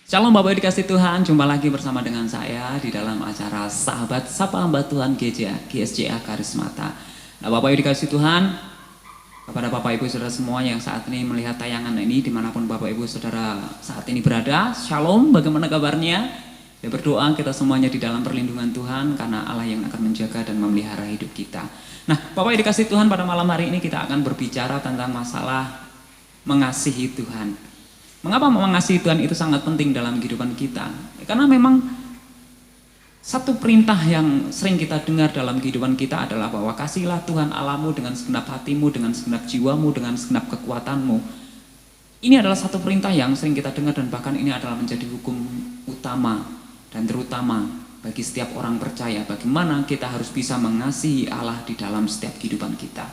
Shalom Bapak Ibu dikasih Tuhan, jumpa lagi bersama dengan saya di dalam acara Sahabat Sapa Hamba Tuhan GSJA Karismata. Nah Bapak Ibu dikasih Tuhan, kepada Bapak Ibu Saudara semua yang saat ini melihat tayangan ini dimanapun Bapak Ibu Saudara saat ini berada, Shalom, bagaimana kabarnya? Ya berdoa kita semuanya di dalam perlindungan Tuhan karena Allah yang akan menjaga dan memelihara hidup kita. Nah Bapak Ibu dikasih Tuhan, pada malam hari ini kita akan berbicara tentang masalah mengasihi Tuhan. Mengapa mengasihi Tuhan itu sangat penting dalam kehidupan kita? Karena memang satu perintah yang sering kita dengar dalam kehidupan kita adalah bahwa kasihilah Tuhan Allahmu dengan segenap hatimu, dengan segenap jiwamu, dengan segenap kekuatanmu. Ini adalah satu perintah yang sering kita dengar dan bahkan ini adalah menjadi hukum utama dan terutama bagi setiap orang percaya. Bagaimana kita harus bisa mengasihi Allah di dalam setiap kehidupan kita.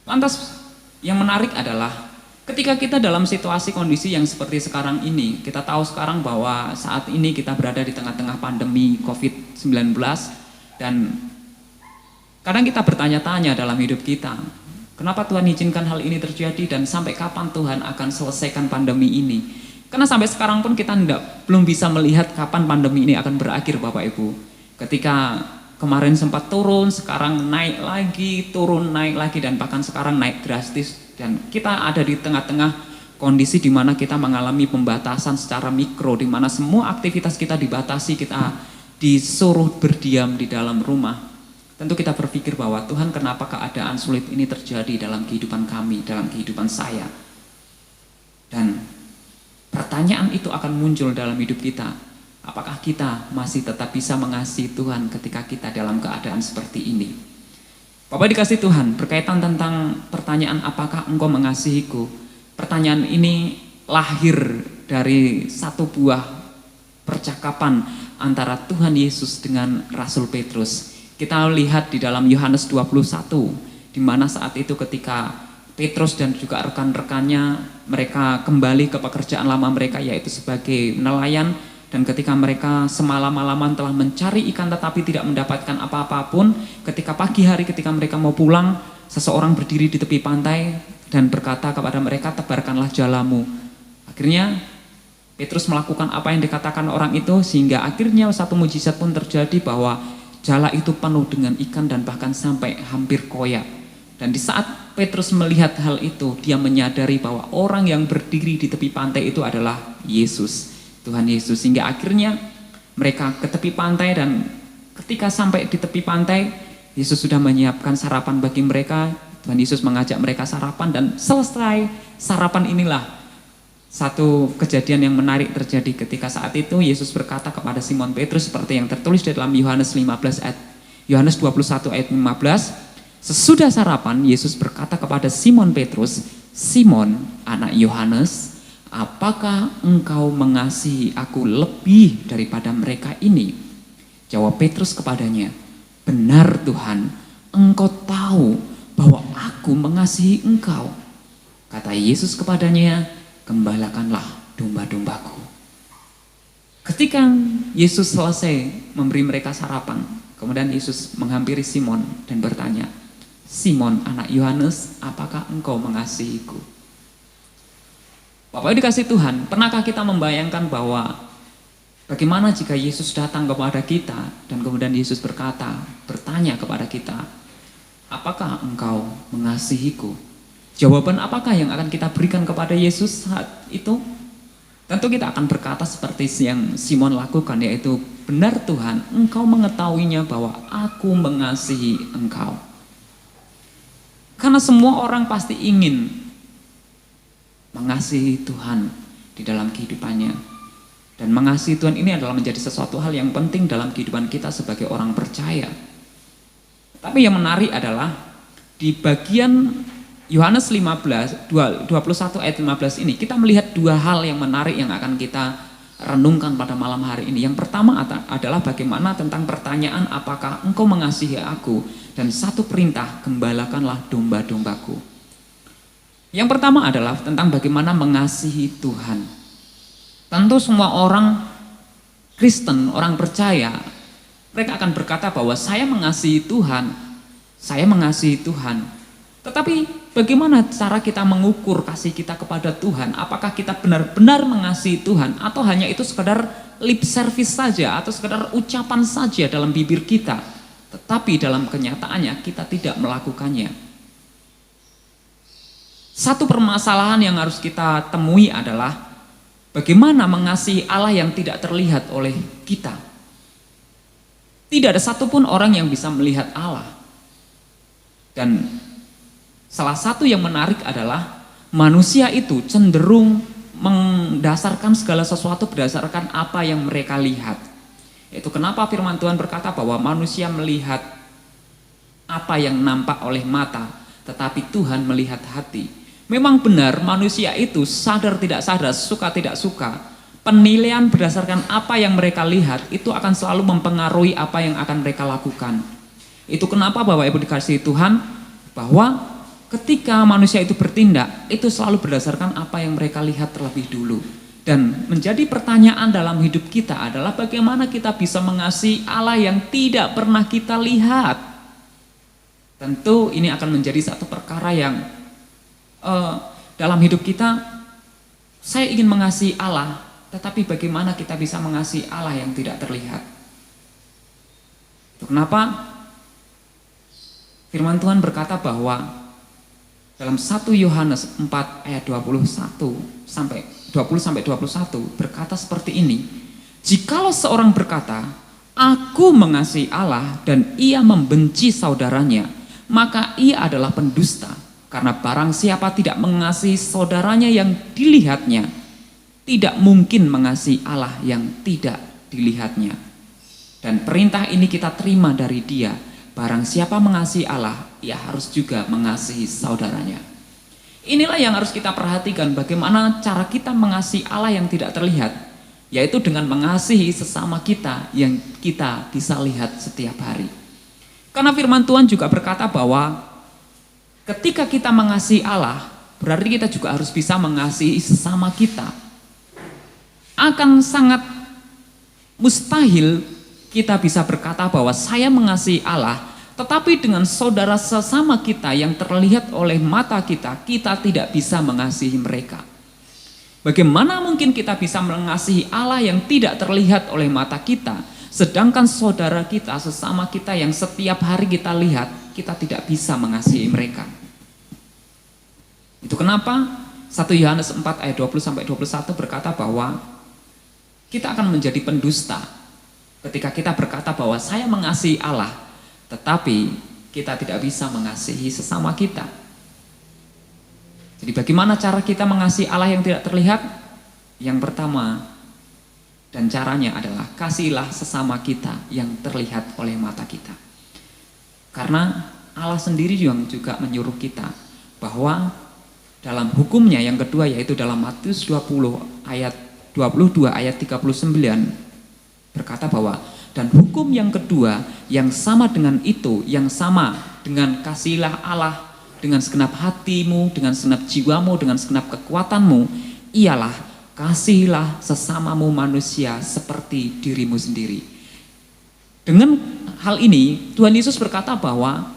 Lantas yang menarik adalah ketika kita dalam situasi kondisi yang seperti sekarang ini, kita tahu sekarang bahwa saat ini kita berada di tengah-tengah pandemi COVID-19 dan kadang kita bertanya-tanya dalam hidup kita, kenapa Tuhan izinkan hal ini terjadi dan sampai kapan Tuhan akan selesaikan pandemi ini? Karena sampai sekarang pun kita belum bisa melihat kapan pandemi ini akan berakhir Bapak Ibu. Ketika kemarin sempat turun, sekarang naik lagi, turun, naik lagi, dan bahkan sekarang naik drastis. Dan kita ada di tengah-tengah kondisi di mana kita mengalami pembatasan secara mikro, di mana semua aktivitas kita dibatasi, kita disuruh berdiam di dalam rumah. Tentu kita berpikir bahwa Tuhan, kenapa keadaan sulit ini terjadi dalam kehidupan kami, dalam kehidupan saya. Dan pertanyaan itu akan muncul dalam hidup kita. Apakah kita masih tetap bisa mengasihi Tuhan ketika kita dalam keadaan seperti ini? Bapak dikasih Tuhan, berkaitan tentang pertanyaan apakah engkau mengasihiku? Pertanyaan ini lahir dari satu buah percakapan antara Tuhan Yesus dengan Rasul Petrus. Kita lihat di dalam Yohanes 21, di mana saat itu ketika Petrus dan juga rekan-rekannya mereka kembali ke pekerjaan lama mereka yaitu sebagai nelayan. Dan ketika mereka semalam-malaman telah mencari ikan tetapi tidak mendapatkan apa-apapun, ketika pagi hari ketika mereka mau pulang, seseorang berdiri di tepi pantai dan berkata kepada mereka, tebarkanlah jalamu. Akhirnya Petrus melakukan apa yang dikatakan orang itu, sehingga akhirnya satu mujizat pun terjadi bahwa jala itu penuh dengan ikan dan bahkan sampai hampir koyak. Dan di saat Petrus melihat hal itu, dia menyadari bahwa orang yang berdiri di tepi pantai itu adalah Yesus. Tuhan Yesus, sehingga akhirnya mereka ke tepi pantai dan ketika sampai di tepi pantai Yesus sudah menyiapkan sarapan bagi mereka. Tuhan Yesus mengajak mereka sarapan dan selesai sarapan inilah satu kejadian yang menarik terjadi. Ketika saat itu Yesus berkata kepada Simon Petrus seperti yang tertulis di dalam Yohanes 21 ayat 15. Sesudah sarapan Yesus berkata kepada Simon Petrus, Simon anak Yohanes, apakah engkau mengasihi aku lebih daripada mereka ini? Jawab Petrus kepadanya, benar Tuhan, engkau tahu bahwa aku mengasihi engkau. Kata Yesus kepadanya, gembalakanlah domba-dombaku. Ketika Yesus selesai memberi mereka sarapan, kemudian Yesus menghampiri Simon dan bertanya, Simon anak Yohanes, apakah engkau mengasihiku? Bapak Ibu dikasih Tuhan, pernahkah kita membayangkan bahwa bagaimana jika Yesus datang kepada kita dan kemudian Yesus bertanya kepada kita, apakah engkau mengasihiku? Jawaban apakah yang akan kita berikan kepada Yesus saat itu? Tentu kita akan berkata seperti yang Simon lakukan, yaitu benar Tuhan, engkau mengetahuinya bahwa aku mengasihi engkau. Karena semua orang pasti ingin mengasihi Tuhan di dalam kehidupannya. Dan mengasihi Tuhan ini adalah menjadi sesuatu hal yang penting dalam kehidupan kita sebagai orang percaya. Tapi yang menarik adalah di bagian Yohanes 21 ayat 15 ini kita melihat dua hal yang menarik yang akan kita renungkan pada malam hari ini. Yang pertama adalah bagaimana tentang pertanyaan apakah engkau mengasihi aku, dan satu perintah, gembalakanlah domba-dombaku. Yang pertama adalah tentang bagaimana mengasihi Tuhan. Tentu semua orang Kristen, orang percaya, mereka akan berkata bahwa saya mengasihi Tuhan, saya mengasihi Tuhan. Tetapi bagaimana cara kita mengukur kasih kita kepada Tuhan? Apakah kita benar-benar mengasihi Tuhan atau hanya itu sekedar lip service saja atau sekedar ucapan saja dalam bibir kita, tetapi dalam kenyataannya kita tidak melakukannya. Satu permasalahan yang harus kita temui adalah bagaimana mengasihi Allah yang tidak terlihat oleh kita. Tidak ada satupun orang yang bisa melihat Allah. Dan salah satu yang menarik adalah manusia itu cenderung mendasarkan segala sesuatu berdasarkan apa yang mereka lihat. Itu kenapa firman Tuhan berkata bahwa manusia melihat apa yang nampak oleh mata, tetapi Tuhan melihat hati. Memang benar manusia itu sadar tidak sadar, suka tidak suka, penilaian berdasarkan apa yang mereka lihat itu akan selalu mempengaruhi apa yang akan mereka lakukan. Itu kenapa Bapak Ibu dikasihi Tuhan, bahwa ketika manusia itu bertindak, itu selalu berdasarkan apa yang mereka lihat terlebih dulu. Dan menjadi pertanyaan dalam hidup kita adalah bagaimana kita bisa mengasihi Allah yang tidak pernah kita lihat. Tentu ini akan menjadi satu perkara yang dalam hidup kita, saya ingin mengasihi Allah, tetapi bagaimana kita bisa mengasihi Allah yang tidak terlihat? Itu kenapa firman Tuhan berkata bahwa dalam 1 Yohanes 4 ayat 20 sampai 21 berkata seperti ini. Jikalau seorang berkata, aku mengasihi Allah dan ia membenci saudaranya, maka ia adalah pendusta. Karena barang siapa tidak mengasihi saudaranya yang dilihatnya, tidak mungkin mengasihi Allah yang tidak dilihatnya. Dan perintah ini kita terima dari Dia. Barang siapa mengasihi Allah, ia harus juga mengasihi saudaranya. Inilah yang harus kita perhatikan, bagaimana cara kita mengasihi Allah yang tidak terlihat, yaitu dengan mengasihi sesama kita yang kita bisa lihat setiap hari. Karena firman Tuhan juga berkata bahwa ketika kita mengasihi Allah, berarti kita juga harus bisa mengasihi sesama kita. Akan sangat mustahil kita bisa berkata bahwa saya mengasihi Allah, tetapi dengan saudara sesama kita yang terlihat oleh mata kita, kita tidak bisa mengasihi mereka. Bagaimana mungkin kita bisa mengasihi Allah yang tidak terlihat oleh mata kita, sedangkan saudara kita, sesama kita yang setiap hari kita lihat, kita tidak bisa mengasihi mereka. Itu kenapa 1 Yohanes 4 ayat 20 sampai 21 berkata bahwa kita akan menjadi pendusta ketika kita berkata bahwa saya mengasihi Allah, tetapi kita tidak bisa mengasihi sesama kita. Jadi bagaimana cara kita mengasihi Allah yang tidak terlihat? Yang pertama dan caranya adalah kasihilah sesama kita yang terlihat oleh mata kita. Karena Allah sendiri juga menyuruh kita bahwa dalam hukumnya yang kedua, yaitu dalam Matius 20 ayat 22 ayat 39 berkata bahwa dan hukum yang kedua yang sama dengan itu, yang sama dengan kasihilah Allah dengan segenap hatimu, dengan segenap jiwamu, dengan segenap kekuatanmu, ialah kasihilah sesamamu manusia seperti dirimu sendiri. Dengan hal ini Tuhan Yesus berkata bahwa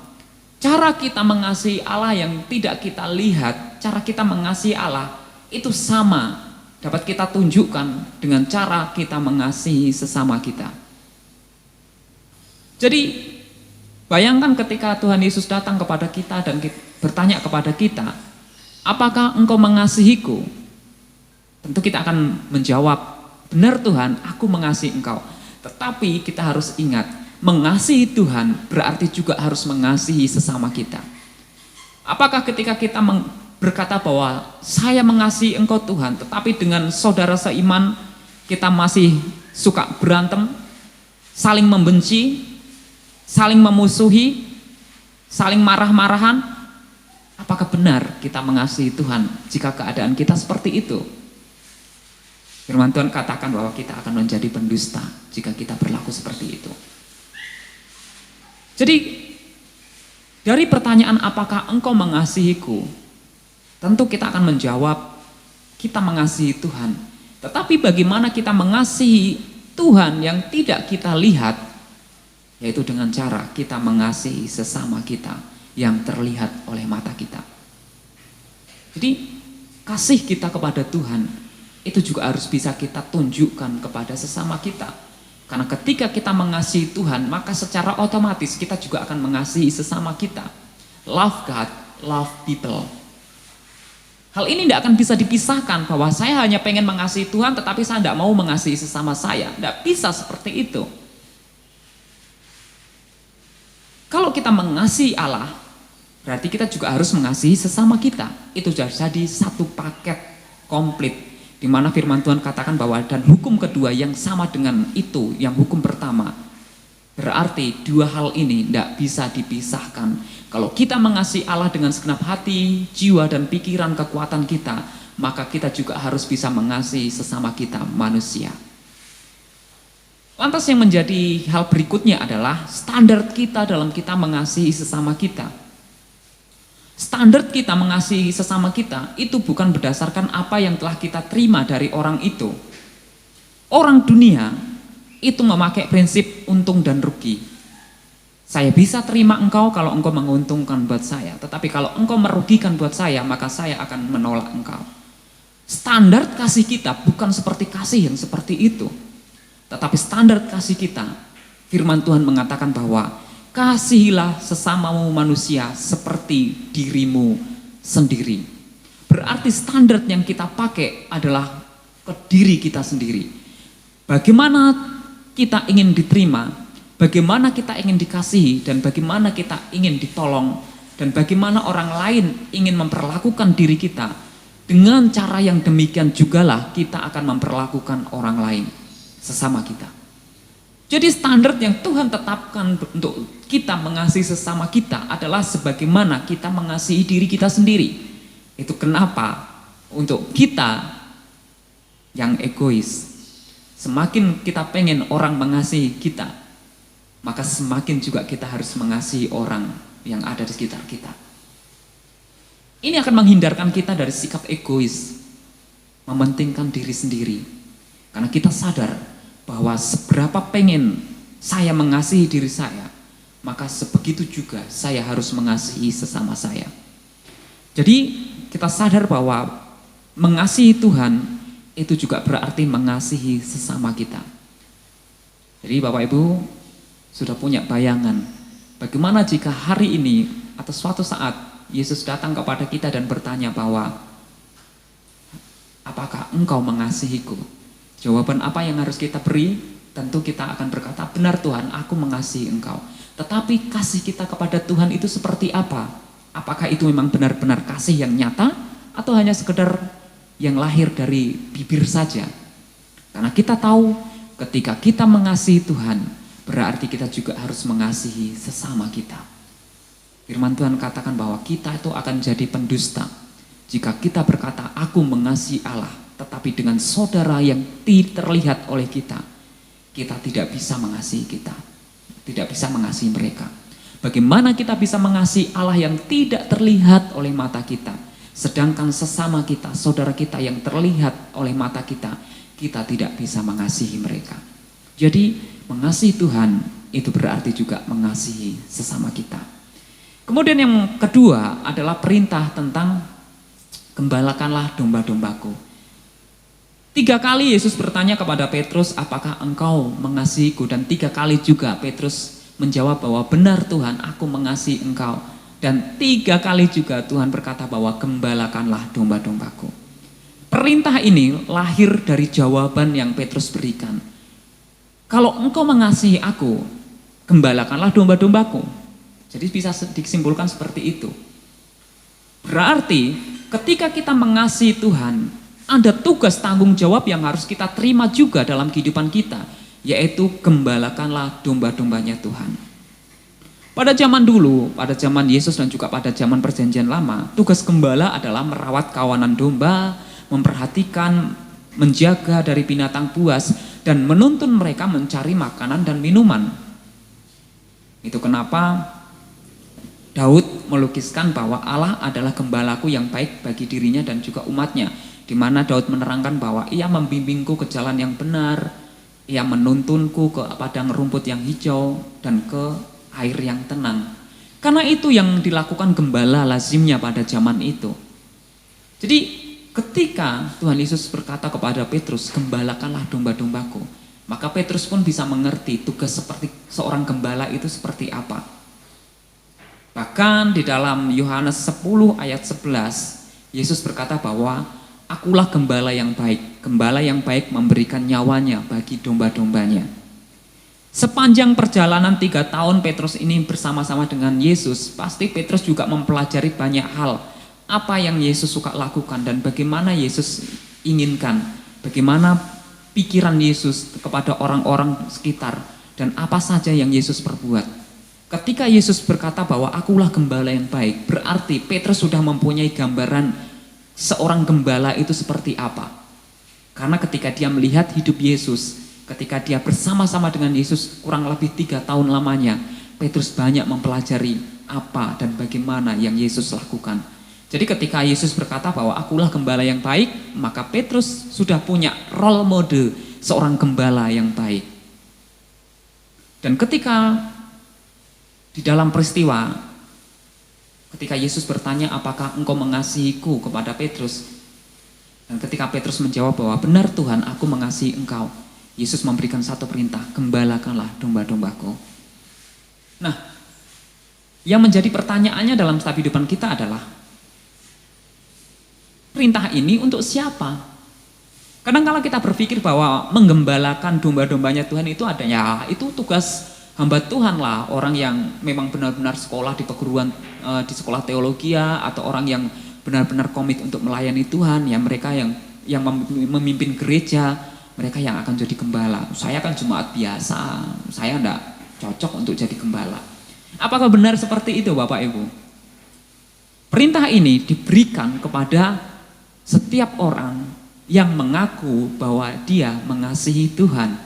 cara kita mengasihi Allah yang tidak kita lihat, cara kita mengasihi Allah itu sama dapat kita tunjukkan dengan cara kita mengasihi sesama kita. Jadi bayangkan ketika Tuhan Yesus datang kepada kita dan bertanya kepada kita, apakah engkau mengasihiku? Tentu kita akan menjawab, benar Tuhan, aku mengasihi engkau. Tetapi kita harus ingat, mengasihi Tuhan berarti juga harus mengasihi sesama kita. Apakah ketika kita berkata bahwa saya mengasihi engkau Tuhan, tetapi dengan saudara seiman kita masih suka berantem, saling membenci, saling memusuhi, saling marah-marahan? Apakah benar kita mengasihi Tuhan jika keadaan kita seperti itu? Firman Tuhan katakan bahwa kita akan menjadi pendusta jika kita berlaku seperti itu. Jadi dari pertanyaan apakah engkau mengasihiku, tentu kita akan menjawab kita mengasihi Tuhan. Tetapi bagaimana kita mengasihi Tuhan yang tidak kita lihat, yaitu dengan cara kita mengasihi sesama kita yang terlihat oleh mata kita. Jadi kasih kita kepada Tuhan itu juga harus bisa kita tunjukkan kepada sesama kita. Karena ketika kita mengasihi Tuhan, maka secara otomatis kita juga akan mengasihi sesama kita. Love God, love people. Hal ini tidak akan bisa dipisahkan bahwa saya hanya pengen mengasihi Tuhan tetapi saya tidak mau mengasihi sesama saya. Tidak bisa seperti itu. Kalau kita mengasihi Allah, berarti kita juga harus mengasihi sesama kita. Itu sudah jadi satu paket komplit. Di mana firman Tuhan katakan bahwa dan hukum kedua yang sama dengan itu, yang hukum pertama. Berarti dua hal ini tidak bisa dipisahkan. Kalau kita mengasihi Allah dengan segenap hati, jiwa dan pikiran kekuatan kita, maka kita juga harus bisa mengasihi sesama kita manusia. Lantas yang menjadi hal berikutnya adalah standar kita dalam kita mengasihi sesama kita. Standar kita mengasihi sesama kita itu bukan berdasarkan apa yang telah kita terima dari orang itu. Orang dunia itu memakai prinsip untung dan rugi. Saya bisa terima engkau kalau engkau menguntungkan buat saya, tetapi kalau engkau merugikan buat saya, maka saya akan menolak engkau. Standar kasih kita bukan seperti kasih yang seperti itu, tetapi standar kasih kita, firman Tuhan mengatakan bahwa kasihilah sesamamu manusia seperti dirimu sendiri. Berarti standar yang kita pakai adalah ke diri kita sendiri. Bagaimana kita ingin diterima, bagaimana kita ingin dikasihi, dan bagaimana kita ingin ditolong, dan bagaimana orang lain ingin memperlakukan diri kita, dengan cara yang demikian jugalah kita akan memperlakukan orang lain, sesama kita. Jadi standar yang Tuhan tetapkan untuk kita mengasihi sesama kita adalah sebagaimana kita mengasihi diri kita sendiri. Itu kenapa untuk kita yang egois, semakin kita pengen orang mengasihi kita, maka semakin juga kita harus mengasihi orang yang ada di sekitar kita. Ini akan menghindarkan kita dari sikap egois, mementingkan diri sendiri. Karena kita sadar bahwa seberapa pengen saya mengasihi diri saya, maka sebegitu juga saya harus mengasihi sesama saya. Jadi kita sadar bahwa mengasihi Tuhan itu juga berarti mengasihi sesama kita. Jadi Bapak Ibu sudah punya bayangan bagaimana jika hari ini atau suatu saat Yesus datang kepada kita dan bertanya bahwa apakah engkau mengasihiku? Jawaban apa yang harus kita beri? Tentu kita akan berkata, benar Tuhan, aku mengasihi engkau. Tetapi kasih kita kepada Tuhan itu seperti apa? Apakah itu memang benar-benar kasih yang nyata atau hanya sekedar yang lahir dari bibir saja? Karena kita tahu ketika kita mengasihi Tuhan, berarti kita juga harus mengasihi sesama kita. Firman Tuhan katakan bahwa kita itu akan jadi pendusta jika kita berkata aku mengasihi Allah, tetapi dengan saudara yang terlihat oleh kita, kita tidak bisa mengasihi kita, tidak bisa mengasihi mereka. Bagaimana kita bisa mengasihi Allah yang tidak terlihat oleh mata kita, sedangkan sesama kita, saudara kita yang terlihat oleh mata kita, kita tidak bisa mengasihi mereka. Jadi mengasihi Tuhan itu berarti juga mengasihi sesama kita. Kemudian yang kedua adalah perintah tentang gembalakanlah domba-dombaku. 3 kali Yesus bertanya kepada Petrus, apakah engkau mengasihiku? Dan 3 kali juga Petrus menjawab bahwa benar Tuhan, aku mengasihi engkau. Dan 3 kali juga Tuhan berkata bahwa gembalakanlah domba-dombaku. Perintah ini lahir dari jawaban yang Petrus berikan. Kalau engkau mengasihi aku, gembalakanlah domba-dombaku. Jadi bisa disimpulkan seperti itu. Berarti ketika kita mengasihi Tuhan, ada tugas tanggung jawab yang harus kita terima juga dalam kehidupan kita, yaitu gembalakanlah domba-dombanya Tuhan. Pada zaman dulu, pada zaman Yesus dan juga pada zaman Perjanjian Lama, tugas gembala adalah merawat kawanan domba, memperhatikan, menjaga dari binatang buas, dan menuntun mereka mencari makanan dan minuman. Itu kenapa Daud melukiskan bahwa Allah adalah gembalaku yang baik bagi dirinya dan juga umatnya, di mana Daud menerangkan bahwa ia membimbingku ke jalan yang benar, ia menuntunku ke padang rumput yang hijau dan ke air yang tenang. Karena itu yang dilakukan gembala lazimnya pada zaman itu. Jadi ketika Tuhan Yesus berkata kepada Petrus, gembalakanlah domba-dombaku, maka Petrus pun bisa mengerti tugas seperti seorang gembala itu seperti apa. Bahkan di dalam Yohanes 10 ayat 11, Yesus berkata bahwa akulah gembala yang baik. Gembala yang baik memberikan nyawanya bagi domba-dombanya. Sepanjang perjalanan 3 tahun Petrus ini bersama-sama dengan Yesus, pasti Petrus juga mempelajari banyak hal. Apa yang Yesus suka lakukan dan bagaimana Yesus inginkan. Bagaimana pikiran Yesus kepada orang-orang sekitar dan apa saja yang Yesus perbuat. Ketika Yesus berkata bahwa akulah gembala yang baik, berarti Petrus sudah mempunyai gambaran seorang gembala itu seperti apa. Karena ketika dia melihat hidup Yesus, ketika dia bersama-sama dengan Yesus kurang lebih 3 tahun lamanya, Petrus banyak mempelajari apa dan bagaimana yang Yesus lakukan. Jadi ketika Yesus berkata bahwa akulah gembala yang baik, maka Petrus sudah punya role model seorang gembala yang baik. Dan ketika di dalam peristiwa, ketika Yesus bertanya apakah engkau mengasihiku kepada Petrus, dan ketika Petrus menjawab bahwa benar Tuhan, aku mengasihi engkau, Yesus memberikan satu perintah, gembalakanlah domba-dombaku. Nah, yang menjadi pertanyaannya dalam setiap kehidupan kita adalah, perintah ini untuk siapa? Kadang-kala kita berpikir bahwa menggembalakan domba-dombanya Tuhan itu adanya, itu tugas hamba Tuhan lah, orang yang memang benar-benar sekolah di perguruan, di sekolah teologi atau orang yang benar-benar komit untuk melayani Tuhan, ya mereka yang memimpin gereja, mereka yang akan jadi gembala. Saya kan jemaat biasa, saya enggak cocok untuk jadi gembala. Apakah benar seperti itu Bapak Ibu? Perintah ini diberikan kepada setiap orang yang mengaku bahwa dia mengasihi Tuhan.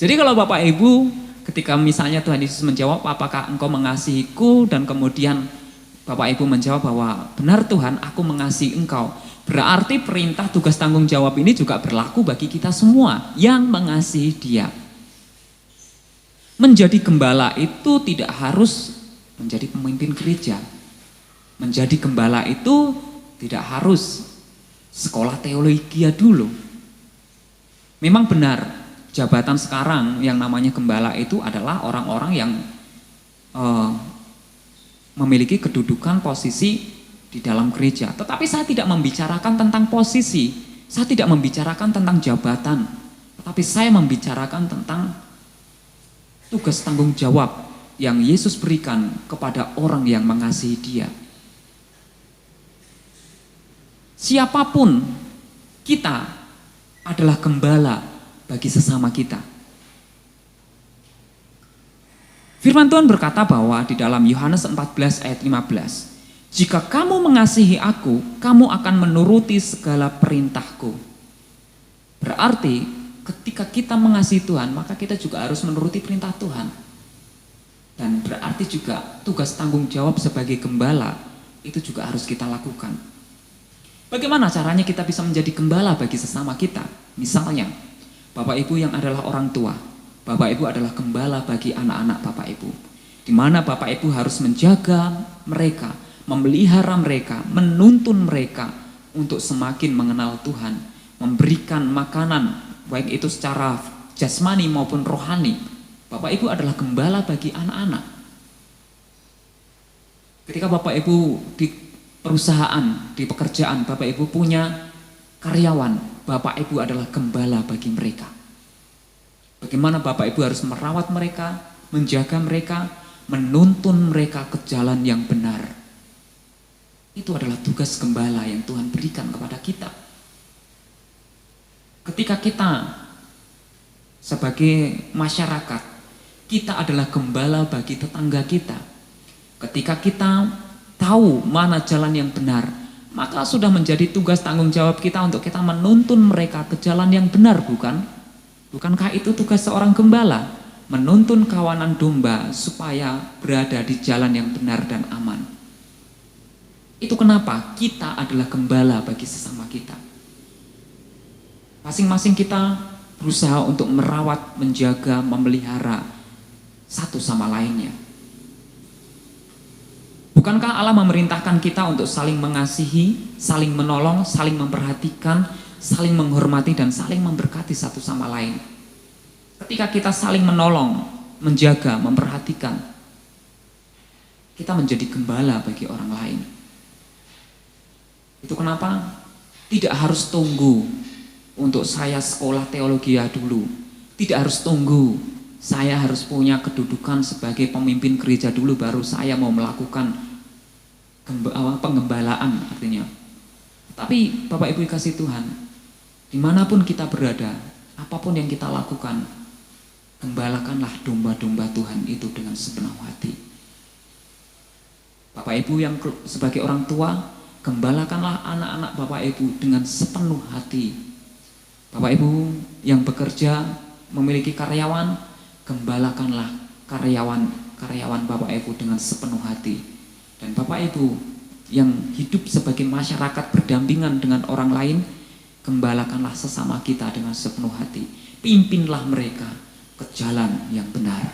Jadi kalau Bapak Ibu, ketika misalnya Tuhan Yesus menjawab, apakah engkau mengasihiku? Dan kemudian Bapak Ibu menjawab bahwa benar Tuhan, aku mengasihi engkau. Berarti perintah tugas tanggung jawab ini juga berlaku bagi kita semua yang mengasihi Dia. Menjadi gembala itu tidak harus menjadi pemimpin gereja. Menjadi gembala itu tidak harus sekolah teologi dulu. Memang benar, jabatan sekarang yang namanya gembala itu adalah orang-orang yang memiliki kedudukan posisi di dalam gereja. Tetapi saya tidak membicarakan tentang posisi, saya tidak membicarakan tentang jabatan, tetapi saya membicarakan tentang tugas tanggung jawab yang Yesus berikan kepada orang yang mengasihi Dia. Siapapun kita adalah gembala bagi sesama kita. Firman Tuhan berkata bahwa di dalam Yohanes 14 ayat 15, jika kamu mengasihi aku, kamu akan menuruti segala perintahku. Berarti ketika kita mengasihi Tuhan, maka kita juga harus menuruti perintah Tuhan. Dan berarti juga tugas tanggung jawab sebagai gembala itu juga harus kita lakukan. Bagaimana caranya kita bisa menjadi gembala bagi sesama kita? Misalnya, Bapak Ibu yang adalah orang tua, Bapak Ibu adalah gembala bagi anak-anak Bapak Ibu, di mana Bapak Ibu harus menjaga mereka, memelihara mereka, menuntun mereka untuk semakin mengenal Tuhan, memberikan makanan, baik itu secara jasmani maupun rohani. Bapak Ibu adalah gembala bagi anak-anak. Ketika Bapak Ibu di perusahaan, di pekerjaan, Bapak Ibu punya karyawan, Bapak Ibu adalah gembala bagi mereka. Bagaimana Bapak Ibu harus merawat mereka, menjaga mereka, menuntun mereka ke jalan yang benar. Itu adalah tugas gembala yang Tuhan berikan kepada kita. Ketika kita sebagai masyarakat, kita adalah gembala bagi tetangga kita. Ketika kita tahu mana jalan yang benar, maka sudah menjadi tugas tanggung jawab kita untuk kita menuntun mereka ke jalan yang benar, bukan? Bukankah itu tugas seorang gembala? Menuntun kawanan domba supaya berada di jalan yang benar dan aman. Itu kenapa kita adalah gembala bagi sesama kita. Masing-masing kita berusaha untuk merawat, menjaga, memelihara satu sama lainnya. Bukankah Allah memerintahkan kita untuk saling mengasihi, saling menolong, saling memperhatikan, saling menghormati, dan saling memberkati satu sama lain? Ketika kita saling menolong, menjaga, memperhatikan, kita menjadi gembala bagi orang lain. Itu kenapa tidak harus tunggu untuk saya sekolah teologi dulu. Tidak harus tunggu saya harus punya kedudukan sebagai pemimpin gereja dulu baru saya mau melakukan penggembalaan artinya. Tapi Bapak Ibu dikasih Tuhan, dimanapun kita berada, apapun yang kita lakukan, gembalakanlah domba-domba Tuhan itu dengan sepenuh hati. Bapak Ibu yang sebagai orang tua, gembalakanlah anak-anak Bapak Ibu dengan sepenuh hati. Bapak Ibu yang bekerja, memiliki karyawan, gembalakanlah karyawan Bapak Ibu dengan sepenuh hati. Dan Bapak Ibu yang hidup sebagai masyarakat berdampingan dengan orang lain, gembalakanlah sesama kita dengan sepenuh hati. Pimpinlah mereka ke jalan yang benar.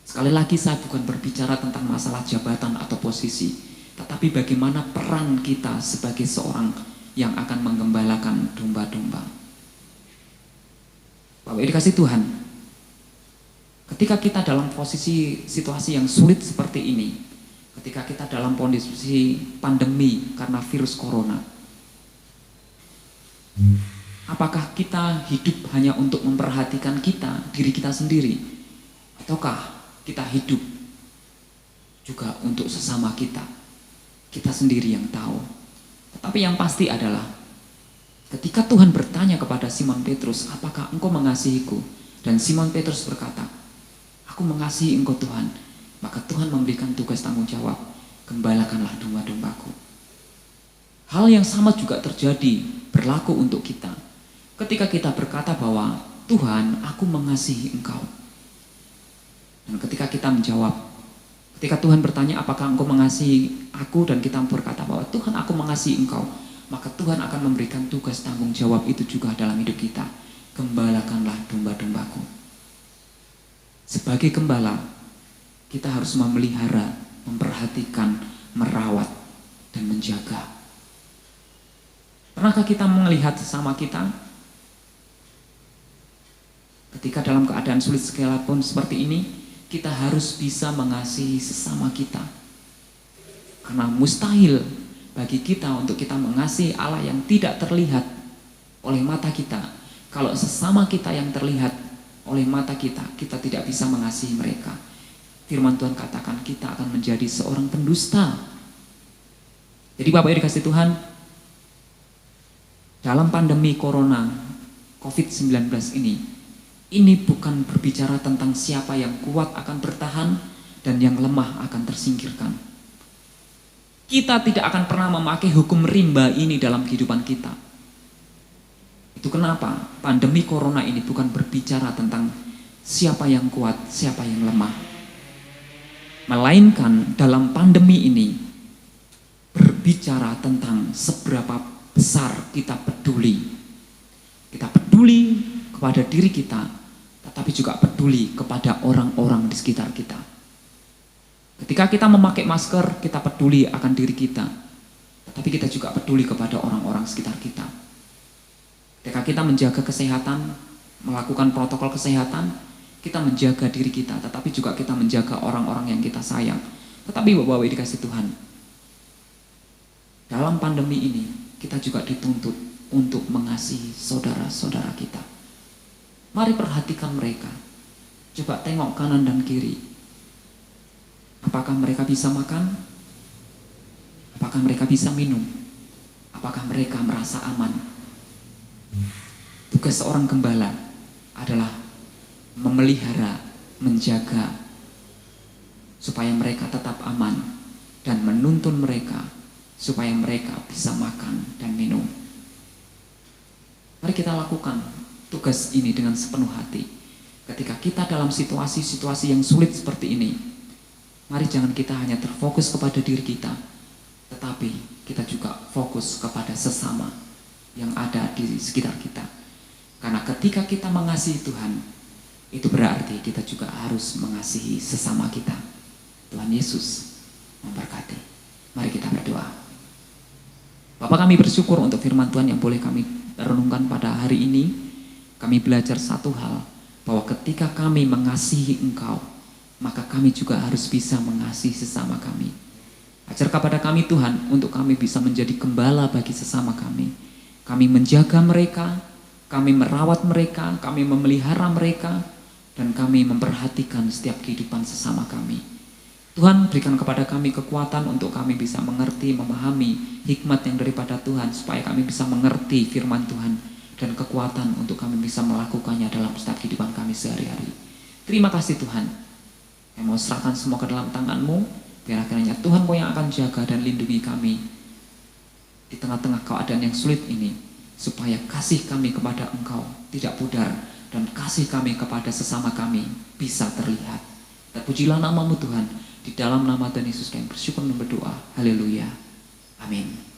Sekali lagi saya bukan berbicara tentang masalah jabatan atau posisi, tetapi bagaimana peran kita sebagai seorang yang akan menggembalakan domba-domba. Bapak dikasih Tuhan, ketika kita dalam posisi situasi yang sulit seperti ini, ketika kita dalam kondisi pandemi karena virus corona, apakah kita hidup hanya untuk memperhatikan diri kita sendiri, ataukah kita hidup juga untuk sesama kita sendiri yang tahu? Tetapi yang pasti adalah ketika Tuhan bertanya kepada Simon Petrus, apakah engkau mengasihiku? Dan Simon Petrus berkata, aku mengasihi engkau Tuhan. Maka Tuhan memberikan tugas tanggung jawab, gembalakanlah domba-dombaku. Hal yang sama juga terjadi, berlaku untuk kita. Ketika kita berkata bahwa Tuhan, aku mengasihi engkau. Dan ketika kita menjawab, ketika Tuhan bertanya apakah engkau mengasihi aku, dan kita berkata bahwa Tuhan, aku mengasihi engkau, maka Tuhan akan memberikan tugas tanggung jawab itu juga dalam hidup kita. Gembalakanlah domba-dombaku. Sebagai gembala, kita harus memelihara, memperhatikan, merawat, dan menjaga. Pernahkah kita melihat sesama kita ketika dalam keadaan sulit sekalipun seperti ini, kita harus bisa mengasihi sesama kita. Karena mustahil bagi kita untuk kita mengasihi Allah yang tidak terlihat oleh mata kita, kalau sesama kita yang terlihat oleh mata kita tidak bisa mengasihi mereka. Firman Tuhan katakan kita akan menjadi seorang pendusta. Jadi Bapak Ibu dikasih Tuhan, dalam pandemi corona COVID-19 ini bukan berbicara tentang siapa yang kuat akan bertahan dan yang lemah akan tersingkirkan. Kita tidak akan pernah memakai hukum rimba ini dalam kehidupan kita. Itu kenapa pandemi corona ini bukan berbicara tentang siapa yang kuat, siapa yang lemah. Melainkan dalam pandemi ini berbicara tentang seberapa besar kita peduli. Kita peduli kepada diri kita, tetapi juga peduli kepada orang-orang di sekitar kita. Ketika kita memakai masker, kita peduli akan diri kita, tetapi kita juga peduli kepada orang-orang sekitar kita. Ketika kita menjaga kesehatan, melakukan protokol kesehatan, kita menjaga diri kita, tetapi juga kita menjaga orang-orang yang kita sayang. Tetapi Bapak-Bapak dikasih Tuhan, dalam pandemi ini kita juga dituntut untuk mengasihi saudara-saudara kita. Mari perhatikan mereka. Coba tengok kanan dan kiri. Apakah mereka bisa makan? Apakah mereka bisa minum? Apakah mereka merasa aman? Tugas seorang gembala adalah memelihara, menjaga supaya mereka tetap aman dan menuntun mereka supaya mereka bisa makan dan minum. Mari kita lakukan tugas ini dengan sepenuh hati. Ketika kita dalam situasi-situasi yang sulit seperti ini, mari jangan kita hanya terfokus kepada diri kita, tetapi kita juga fokus kepada sesama yang ada di sekitar kita. Karena ketika kita mengasihi Tuhan, itu berarti kita juga harus mengasihi sesama kita. Tuhan Yesus memberkati. Mari kita berdoa. Bapak, kami bersyukur untuk firman Tuhan yang boleh kami renungkan pada hari ini. Kami belajar satu hal, bahwa ketika kami mengasihi Engkau, maka kami juga harus bisa mengasihi sesama kami. Ajar kepada kami Tuhan, untuk kami bisa menjadi gembala bagi sesama kami. Kami menjaga mereka, kami merawat mereka, kami memelihara mereka, dan kami memperhatikan setiap kehidupan sesama kami. Tuhan, berikan kepada kami kekuatan untuk kami bisa mengerti, memahami hikmat yang daripada Tuhan, supaya kami bisa mengerti firman Tuhan, dan kekuatan untuk kami bisa melakukannya dalam setiap kehidupan kami sehari-hari. Terima kasih Tuhan. Kami mau serahkan semua ke dalam tangan-Mu, biar akhirnya Tuhan Kau yang akan jaga dan lindungi kami di tengah-tengah keadaan yang sulit ini, supaya kasih kami kepada Engkau tidak pudar, dan kasih kami kepada sesama kami bisa terlihat. Terpujilah nama-Mu Tuhan. Di dalam nama Tuhan Yesus kami bersyukur dan berdoa. Haleluya. Amin.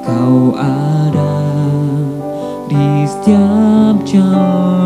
Kau ada di setiap jalan.